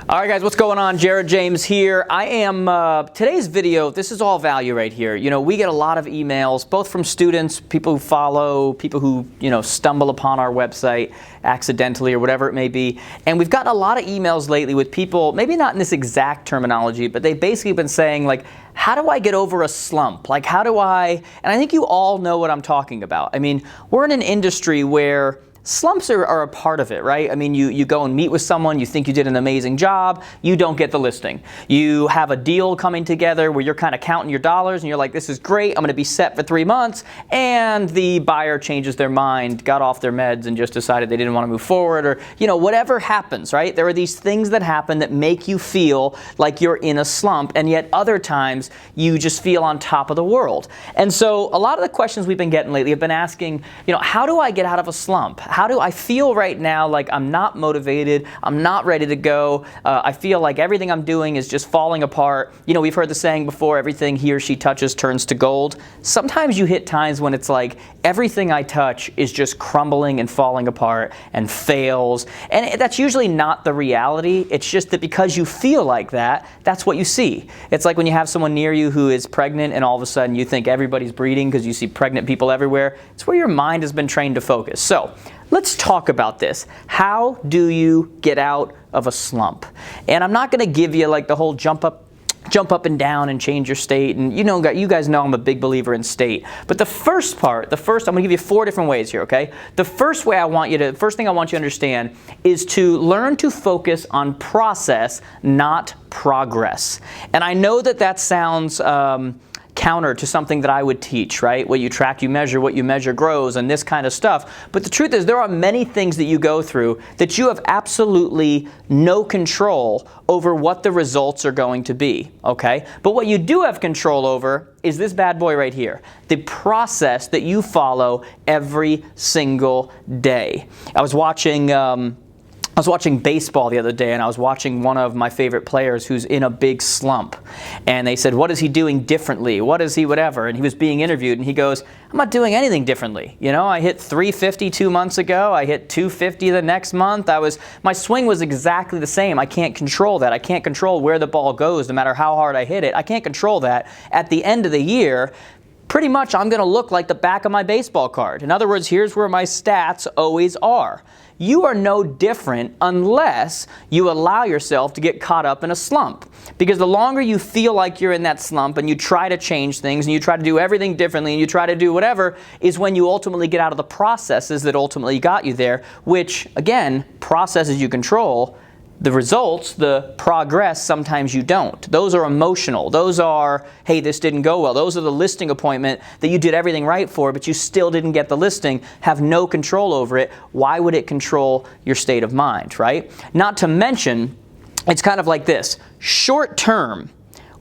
All right, guys, what's going on? Jared James here. I am, today's video, this is all value right here. You know, we get a lot of emails, both from students, people who follow, people who, stumble upon our website accidentally or whatever it may be. And we've gotten a lot of emails lately with people, maybe not in this exact terminology, but they've basically been saying, like, how do I get over a slump? Like, how do I, and I think you all know what I'm talking about. I mean, we're in an industry where slumps are a part of it, right? I mean, you go and meet with someone, you think you did an amazing job, you don't get the listing. You have a deal coming together where you're kind of counting your dollars and you're like, this is great, I'm going to be set for 3 months, and the buyer changes their mind, got off their meds and just decided they didn't want to move forward, or, whatever happens, right? There are these things that happen that make you feel like you're in a slump, and yet other times you just feel on top of the world. And so a lot of the questions we've been getting lately have been asking, how do I get out of a slump? How do I feel right now like I'm not motivated, I'm not ready to go, I feel like everything I'm doing is just falling apart. We've heard the saying before, everything he or she touches turns to gold. Sometimes you hit times when it's like everything I touch is just crumbling and falling apart and fails. And that's usually not the reality. It's just that because you feel like that, that's what you see. It's like when you have someone near you who is pregnant and all of a sudden you think everybody's breeding because you see pregnant people everywhere. It's where your mind has been trained to focus. So let's talk about this. How do you get out of a slump? And I'm not going to give you like the whole jump up and down and change your state. And you guys know I'm a big believer in state. But the first I'm going to give you 4 different ways here, okay? The first thing I want you to understand is to learn to focus on process, not progress. And I know that sounds counter to something that I would teach, right? What you track, you measure, what you measure grows, and this kind of stuff. But the truth is there are many things that you go through that you have absolutely no control over what the results are going to be, okay? But what you do have control over is this bad boy right here, the process that you follow every single day. I was watching baseball the other day, and I was watching one of my favorite players who's in a big slump. And they said, what is he doing differently? What is he whatever? And he was being interviewed, and he goes, I'm not doing anything differently. I hit 350 2 months ago. I hit 250 the next month. My swing was exactly the same. I can't control that. I can't control where the ball goes no matter how hard I hit it. I can't control that. At the end of the year, pretty much I'm going to look like the back of my baseball card. In other words, here's where my stats always are. You are no different unless you allow yourself to get caught up in a slump. Because the longer you feel like you're in that slump and you try to change things and you try to do everything differently and you try to do whatever, is when you ultimately get out of the processes that ultimately got you there, which, again, processes you control. The results, the progress, sometimes you don't. Those are emotional. Those are, hey, this didn't go well. Those are the listing appointment that you did everything right for, but you still didn't get the listing, have no control over it. Why would it control your state of mind, right? Not to mention, it's kind of like this. Short term,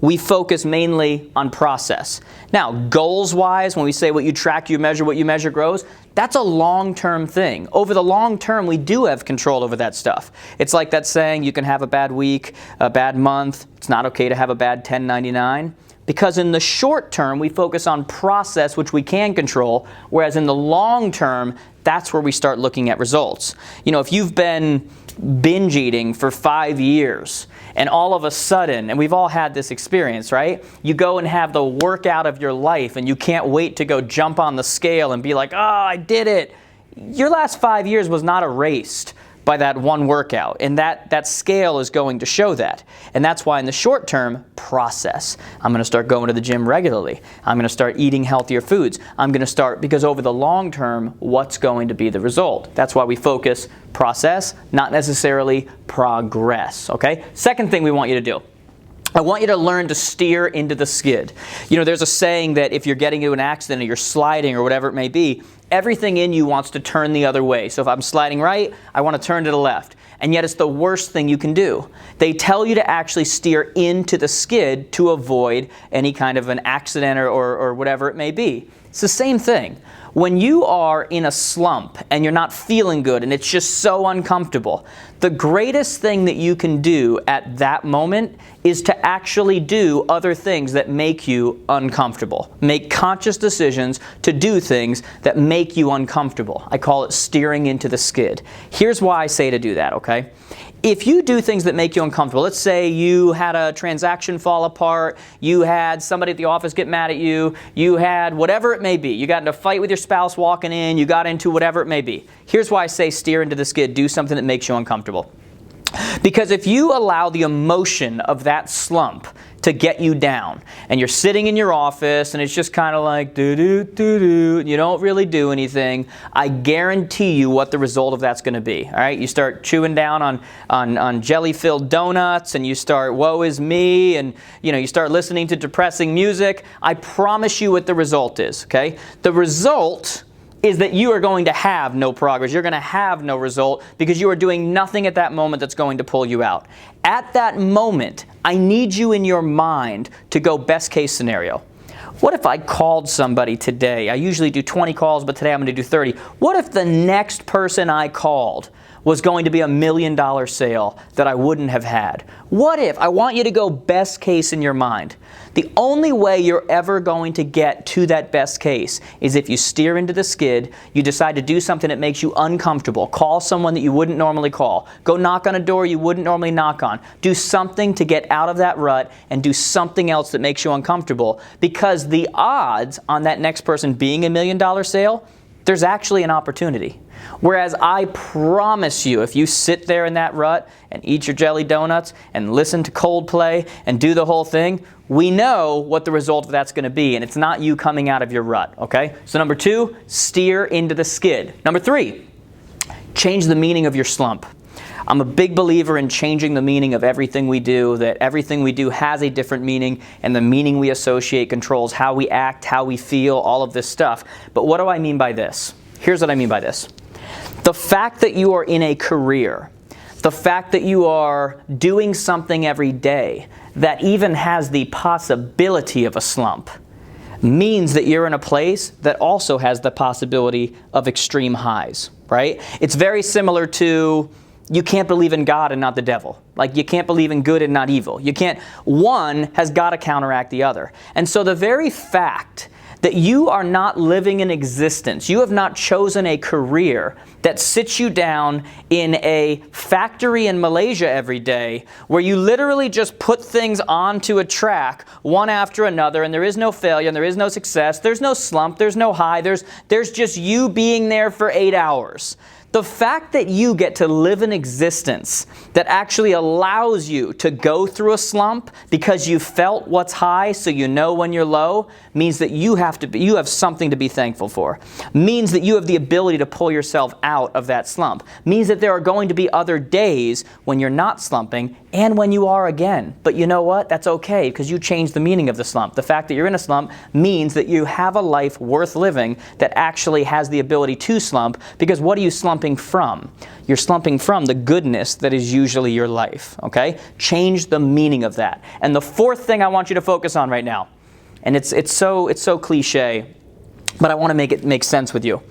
we focus mainly on process. Now, goals-wise, when we say what you track, you measure, what you measure grows, that's a long-term thing. Over the long term, we do have control over that stuff. It's like that saying, you can have a bad week, a bad month. It's not okay to have a bad 1099. Because in the short term, we focus on process, which we can control, whereas in the long term, that's where we start looking at results. If you've been binge eating for 5 years, and all of a sudden, and we've all had this experience, right? You go and have the workout of your life, and you can't wait to go jump on the scale and be like, oh, I did it. Your last 5 years was not erased by that one workout, and that scale is going to show that. And that's why in the short term, process. I'm going to start going to the gym regularly. I'm going to start eating healthier foods. I'm going to start, because over the long term, what's going to be the result? That's why we focus process, not necessarily progress, okay? Second thing we want you to do. I want you to learn to steer into the skid. There's a saying that if you're getting into an accident or you're sliding or whatever it may be, everything in you wants to turn the other way. So if I'm sliding right, I want to turn to the left. And yet it's the worst thing you can do. They tell you to actually steer into the skid to avoid any kind of an accident or whatever it may be. It's the same thing. When you are in a slump and you're not feeling good and it's just so uncomfortable, The greatest thing that you can do at that moment is to actually do other things that make you uncomfortable. Make conscious decisions to do things that make you uncomfortable. I call it steering into the skid. Here's why I say to do that, okay? If you do things that make you uncomfortable, let's say you had a transaction fall apart, you had somebody at the office get mad at you, you had whatever it may be, you got in a fight with your spouse walking in, you got into whatever it may be. Here's why I say steer into the skid, do something that makes you uncomfortable. Because if you allow the emotion of that slump to get you down, and you're sitting in your office and it's just kind of like do-do-do-do, and you don't really do anything, I guarantee you what the result of that's going to be. All right, you start chewing down on jelly-filled donuts, and you start woe is me, and you start listening to depressing music. I promise you what the result is. Okay, the result is that you are going to have no progress. You're going to have no result because you are doing nothing at that moment that's going to pull you out. At that moment, I need you in your mind to go best case scenario. What if I called somebody today? I usually do 20 calls, but today I'm going to do 30. What if the next person I called was going to be $1 million sale that I wouldn't have had? What if? I want you to go best case in your mind. The only way you're ever going to get to that best case is if you steer into the skid, you decide to do something that makes you uncomfortable. Call someone that you wouldn't normally call. Go knock on a door you wouldn't normally knock on. Do something to get out of that rut and do something else that makes you uncomfortable, because the odds on that next person being $1 million sale, there's actually an opportunity. Whereas I promise you, if you sit there in that rut and eat your jelly donuts and listen to Coldplay and do the whole thing, we know what the result of that's going to be, and it's not you coming out of your rut, okay? So number 2, steer into the skid. Number 3, change the meaning of your slump. I'm a big believer in changing the meaning of everything we do, that everything we do has a different meaning, and the meaning we associate controls how we act, how we feel, all of this stuff. But what do I mean by this? Here's what I mean by this. The fact that you are in a career, the fact that you are doing something every day that even has the possibility of a slump means that you're in a place that also has the possibility of extreme highs, right? It's very similar to you can't believe in God and not the devil. Like you can't believe in good and not evil. You can't. One has got to counteract the other. And so the very fact that you are not living an existence, you have not chosen a career that sits you down in a factory in Malaysia every day where you literally just put things onto a track one after another, and there is no failure and there is no success, there's no slump, there's no high, there's just you being there for 8 hours. The fact that you get to live an existence that actually allows you to go through a slump because you felt what's high so you know when you're low means that you have something to be thankful for. Means that you have the ability to pull yourself out of that slump. Means that there are going to be other days when you're not slumping and when you are again. But you know what? That's okay because you changed the meaning of the slump. The fact that you're in a slump means that you have a life worth living that actually has the ability to slump, because what are you slumping from? You're slumping from the goodness that is usually your life, okay? Change the meaning of that. And the fourth thing I want you to focus on right now, and it's so cliche, but I want to make it make sense with you.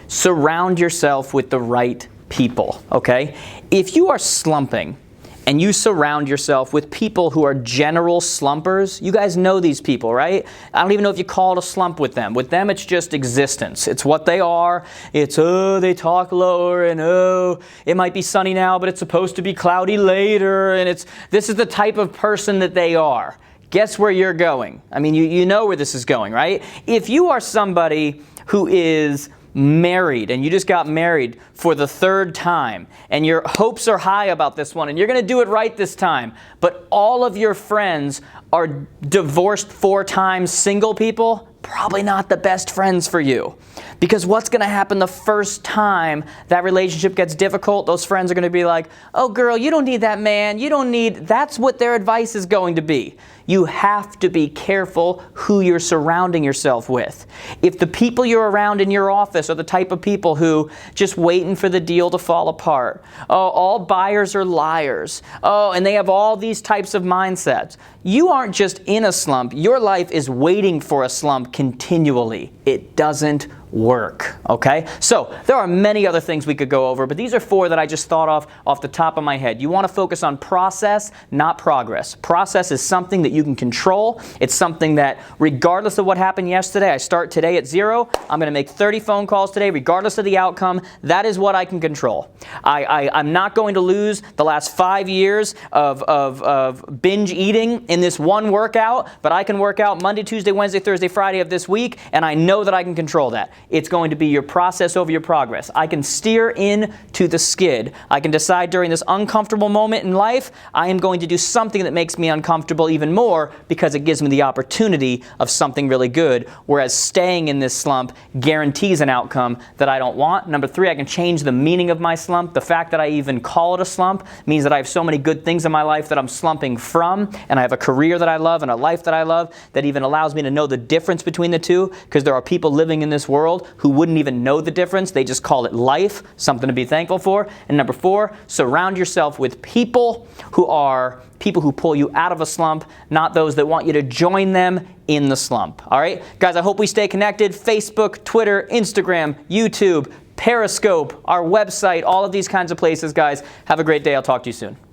Surround yourself with the right people, okay? If you are slumping and you surround yourself with people who are general slumpers, you guys know these people, right? I don't even know if you call it a slump with them. With them, it's just existence. It's what they are. It's, oh, they talk lower, and oh, it might be sunny now, but it's supposed to be cloudy later, and this is the type of person that they are. Guess where you're going? I mean, you know where this is going, right? If you are somebody who is married and you just got married for the 3rd time and your hopes are high about this one and you're going to do it right this time, but all of your friends are divorced 4 times single people, probably not the best friends for you. Because what's going to happen the first time that relationship gets difficult? Those friends are going to be like, oh girl, you don't need that man. You don't need, that's what their advice is going to be. You have to be careful who you're surrounding yourself with. If the people you're around in your office are the type of people who just waiting for the deal to fall apart, oh, all buyers are liars, oh, and they have all these types of mindsets, you aren't just in a slump. Your life is waiting for a slump continually. It doesn't work, okay? So there are many other things we could go over, but these are 4 that I just thought of off the top of my head. You want to focus on process, not progress. Process is something that you can control. It's something that regardless of what happened yesterday, I start today at 0. I'm going to make 30 phone calls today, regardless of the outcome. That is what I can control. I'm not going to lose the last 5 years of binge eating in this one workout, but I can work out Monday, Tuesday, Wednesday, Thursday, Friday of this week, and I know that I can control that. It's going to be your process over your progress. I can steer in to the skid. I can decide during this uncomfortable moment in life, I am going to do something that makes me uncomfortable even more because it gives me the opportunity of something really good, whereas staying in this slump guarantees an outcome that I don't want. Number 3, I can change the meaning of my slump. The fact that I even call it a slump means that I have so many good things in my life that I'm slumping from, and I have a career that I love and a life that I love that even allows me to know the difference between the two, because there are people living in this world who wouldn't even know the difference. They just call it life, something to be thankful for. And number 4, surround yourself with people who pull you out of a slump, not those that want you to join them in the slump. All right? Guys, I hope we stay connected. Facebook, Twitter, Instagram, YouTube, Periscope, our website, all of these kinds of places, guys. Have a great day. I'll talk to you soon.